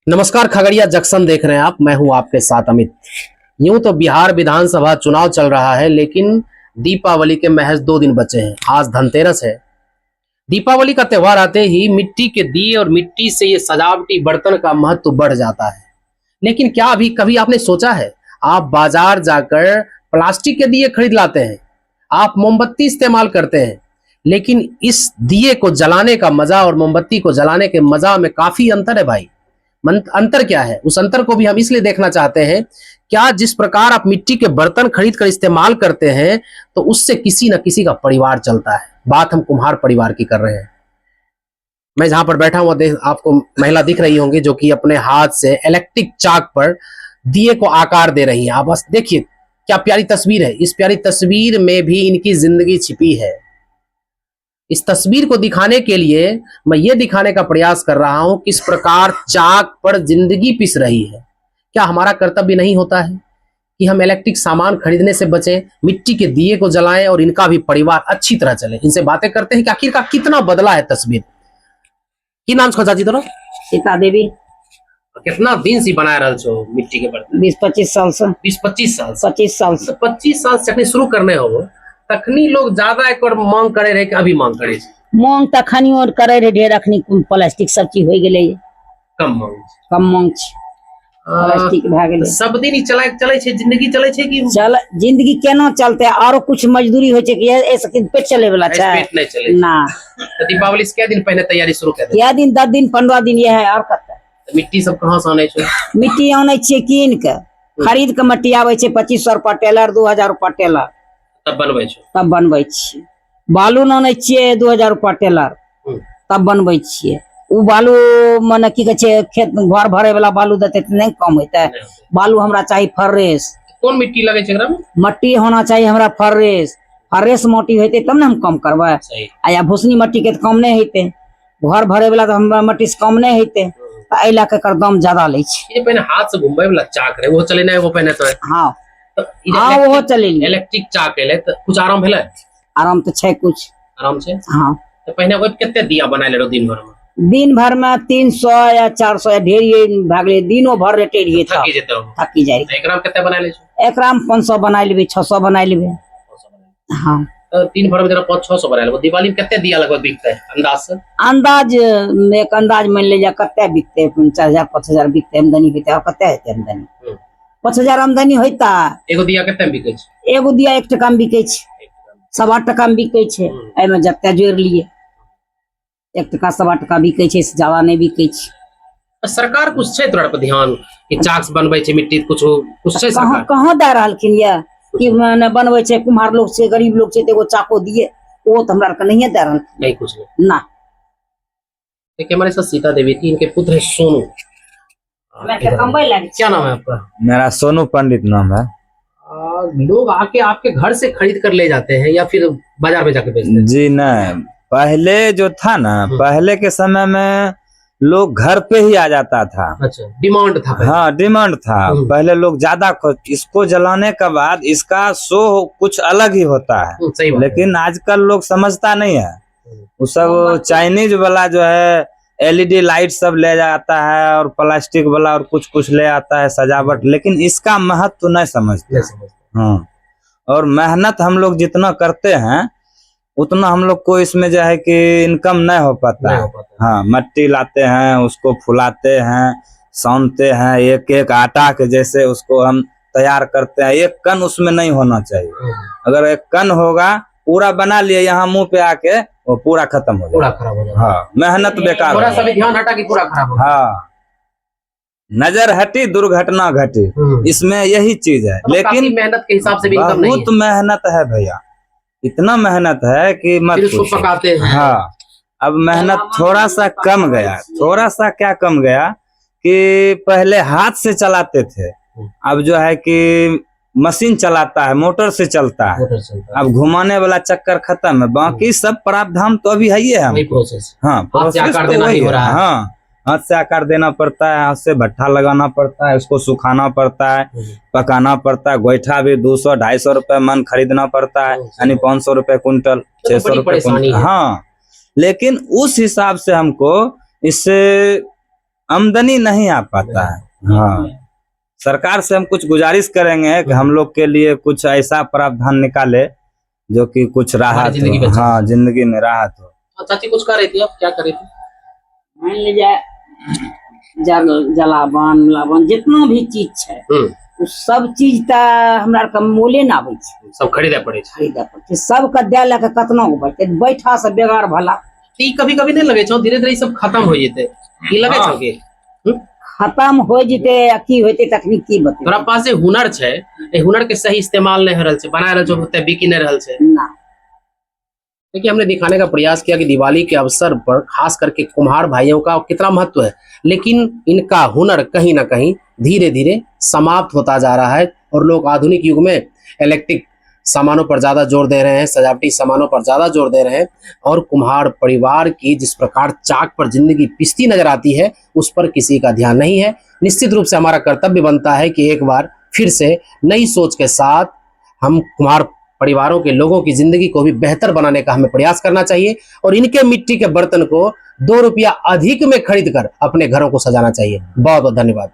नमस्कार, खगड़िया जंक्शन देख रहे हैं आप। मैं हूं आपके साथ अमित। यूं तो बिहार विधानसभा चुनाव चल रहा है, लेकिन दीपावली के महज 2 दिन बचे हैं। आज धनतेरस है। दीपावली का त्योहार आते ही मिट्टी के दिए और मिट्टी से ये सजावटी बर्तन का महत्व बढ़ जाता है। लेकिन क्या अभी कभी आपने सोचा है, आप बाजार जाकर प्लास्टिक के दिए खरीद लाते हैं, आप मोमबत्ती इस्तेमाल करते हैं, लेकिन इस दिए को जलाने का मजा और मोमबत्ती को जलाने के मजा में काफी अंतर है भाई। अंतर क्या है, उस अंतर को भी हम इसलिए देखना चाहते हैं। क्या जिस प्रकार आप मिट्टी के बर्तन खरीद कर इस्तेमाल करते हैं, तो उससे किसी न किसी का परिवार चलता है। बात हम कुम्हार परिवार की कर रहे हैं। मैं जहां पर बैठा हूं, आपको महिला दिख रही होंगी जो कि अपने हाथ से इलेक्ट्रिक चाक पर दिए को आकार दे रही है। आप बस देखिए क्या प्यारी तस्वीर है। इस प्यारी तस्वीर में भी इनकी जिंदगी छिपी है। इस तस्वीर को दिखाने के लिए मैं ये दिखाने का प्रयास कर रहा हूं, किस प्रकार चाक पर जिंदगी पिस रही है। क्या हमारा कर्तव्य नहीं होता है कि हम इलेक्ट्रिक सामान खरीदने से बचें, मिट्टी के दिए को जलाएं और इनका भी परिवार अच्छी तरह चले। इनसे बातें करते हैं कि आखिरकार कितना बदला है तस्वीर। की नाम खोजा जी तोरा? सीता देवी। कितना दिन से बना रहा छो मिट्टी के बर्तन? 20-25 साल से। 20-25 साल से? 25 साल से। 25 साल से शुरू करने हो तखनी लोग ज्यादा एक और मांग करे रहे कि अभी मांग करे? मांग तखनी और करे रहे ढेर, अखनी प्लास्टिक सब चीज हो गेले। कम मांग प्लास्टिक भ गेले। सब दिन ही चले छे, जिंदगी चले छे कि जिंदगी केना चलते? आरो कुछ मजदूरी होय छे कि ऐसे पेट चले वाला छै? पेट नहीं चले ना। तो दीपावली से क्या दिन पहले तैयारी शुरू कर दे? क्या दिन? 10 दिन 15 दिन ये है। और कते मिट्टी सब कहां से आने छे? मिट्टी आने छे कीन के। खरीद के मट्टी आवे छे 2500 रुपया टेलर, 2000 रुपया टेलर। तब बनबै छे? तब बनबै छी। बालू आने छिए 2000 रुपया टेलर, तब बनबै छिए। उ बालू माने की कहे छे, खेत घर भरे वाला बालू देते त नहीं कम होते। बालू हमरा चाहिए फ्रेश। कौन मिट्टी लगे छे एकरा में? मट्टी होना चाहिए हमरा फ्रेश। फ्रेश मट्टी होते तब ना हम कम करबै। या भूसनी मट्टी के कम नहीं होते। घर भरे वाला तो हमरा मट्टी से कम नहीं होते। एहि ला के एकर दाम ज्यादा ले छे। ये पहले हाथ से घुमबै वाला चाक रहे, वो चले नहीं, वो पहले तो हां हां वो चले। इलेक्ट्रिक चाक एले त कुछ आराम भेलै? आराम तो छै कुछ। आराम से? हां। तो पहले ओइ केते दिया बनाए ले दिन भर में? दिन भर में 300 या 400 या ढेर ये भागले। दिनो भर रेटे रहिए त थकी जेते हो? थकी जाय। एकरा में केते बनाए ले छो? एकरा में 500 बनाए लेबे, 600 बनाए लेबे। हां। तो दिन भर में जरा 500-600 बनाए लेबो। दिवाली में केते दिया लगभग बिकते है अंदाज से? अंदाज एक अंदाज मान ले जा कते बिकते? 4000-5000 बिकते। आमदनी बिकते और कते हेते आमदनी? 5000 आमदनी होता। एगो दिया केते में बिकै छै? एगो दिया 1 टका में बिकै छै, 7 टका में बिकै छै। ए में जत्ते जोड़ लिए 1 टका 7 टका बिकै छै, से ज्यादा नहीं बिकै छै। सरकार कुछ छै तोरा पर ध्यान कि चाक बनबै छै मिट्टी कुछ छै सरकार? कहां दे रहलखिन ये कि माने बनबै छै? कुम्हार लोग छै, गरीब लोग छै, तो एगो चाको दिए वो तो हमरा के नहीं दे रहल। नहीं कुछ नहीं ना। एक हमारे साथ सीता देवी थी, इनके पुत्र है सोनू। क्या नाम है आपका? मेरा सोनू पंडित नाम है। लोग आके आपके घर से खरीद कर ले जाते हैं या फिर बाजार में जाके बेचते हैं? जी नहीं, पहले जो था ना, पहले के समय में लोग घर पे ही आ जाता था। अच्छा, डिमांड था पहले? हाँ, डिमांड था पहले। लोग ज्यादा इसको जलाने के बाद इसका शो कुछ अलग ही होता है। सही बात। लेकिन आजकल लोग समझता नहीं है। वो सब चाइनीज वाला जो है एलईडी लाइट सब ले जाता है और प्लास्टिक वाला और कुछ कुछ ले आता है सजावट, लेकिन इसका महत्व नहीं समझते। हाँ, और मेहनत हम लोग जितना करते हैं उतना हम लोग को इसमें जो है कि इनकम नहीं हो पाता है। हाँ, मट्टी लाते हैं, उसको फुलाते हैं, सानते हैं, एक एक आटा के जैसे उसको हम तैयार करते हैं। एक कण उसमें नहीं होना चाहिए। अगर एक कण होगा, पूरा बना लिए यहाँ मुंह पे आके, वो पूरा खत्म हो जाएगा, पूरा खराब हो जाएगा। हाँ, मेहनत बेकार। थोड़ा सा भी ध्यान हटा कि पूरा खराब हो। हाँ, नजर हटी दुर्घटना घटी, इसमें यही चीज है। लेकिन मेहनत के हिसाब से भी इनकम नहीं है। बहुत मेहनत है भैया, इतना मेहनत है कि मत पूछो। पकाते हैं। हाँ, अब मेहनत थोड़ा सा कम गया। थोड़ा सा क्या कम गया कि पहले हाथ से चलाते थे, अब जो है कि मशीन चलाता है, मोटर से चलता है। अब घुमाने वाला चक्कर खत्म है, बाकी सब प्रावधान तो अभी है ही है। हाँ, प्रोसेस तो वही है। हाँ, हाथ से आकार देना पड़ता है, हाथ से भट्ठा लगाना पड़ता है, उसको सुखाना पड़ता है, पकाना पड़ता है। गोईठा भी 200-250 रुपए मन खरीदना पड़ता है, यानी 500 रुपए कुंटल, 600 रुपए कुंटल। हाँ, लेकिन उस हिसाब से हमको इससे आमदनी नहीं आ पाता है। हाँ, सरकार से हम कुछ गुजारिश करेंगे कि हम लोग के लिए कुछ ऐसा प्रावधान निकाले जो कि कुछ राहत जिंदगी हो। बचे। हाँ, जिंदगी में राहत हो। चाची कुछ कर रही थी, आप क्या कर रही थी? मान लीजिए जलावन उलावन जितना भी चीज है उ सब चीज त हमरा के मोले ना आबै छै, सब खरीदे पड़े छै। खरीदे पड़ै छै। सबके दे ले के कतना बैठे बैठा से बेगार भला ई कभी कभी नहीं लगे छो धीरे धीरे सब खत्म हो जेते, ई लगे छो कि खत्म हो जेते की होते तकनीक की बते तोरा पास जे हुनर छै, ए हुनर के सही इस्तेमाल नहीं हो रहल छै, बना रहल छो ओते बिकी नहीं रहल छै। ना। देखिए हमने दिखाने का प्रयास किया कि दिवाली के अवसर पर खास करके कुम्हार भाइयों का कितना महत्व है, लेकिन इनका हुनर कहीं ना कहीं धीरे धीरे समाप्त होता जा रहा है और लोग आधुनिक युग में इलेक्ट्रिक सामानों पर ज्यादा जोर दे रहे हैं, सजावटी सामानों पर ज्यादा जोर दे रहे हैं और कुम्हार परिवार की जिस प्रकार चाक पर जिंदगी पिसती नजर आती है उस पर किसी का ध्यान नहीं है। निश्चित रूप से हमारा कर्तव्य बनता है कि एक बार फिर से नई सोच के साथ हम कुम्हार परिवारों के लोगों की जिंदगी को भी बेहतर बनाने का हमें प्रयास करना चाहिए और इनके मिट्टी के बर्तन को 2 रुपया अधिक में खरीद कर अपने घरों को सजाना चाहिए। बहुत बहुत धन्यवाद।